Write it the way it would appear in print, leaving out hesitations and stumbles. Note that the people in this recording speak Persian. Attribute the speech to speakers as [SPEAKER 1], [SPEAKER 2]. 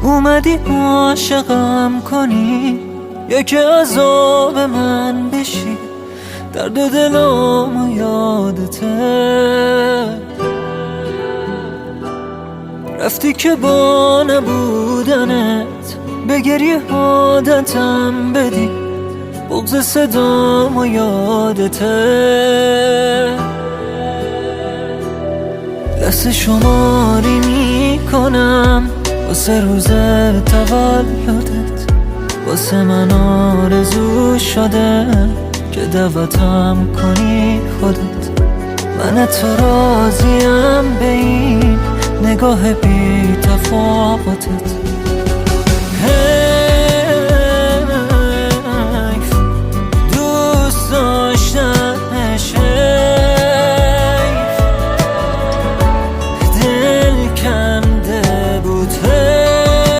[SPEAKER 1] اومدی عاشقم کنی یا که عذاب من بشی، درد دلم یادته. رفتی که با نبودنت به گریه عادتم بدی، بغض صدام یادته. دست شماری میکنم واسه روز تولدت، واسه من آرزو شده که دعوتم کنی خودت. من تو راضیم به این نگاه بی تفاوتت.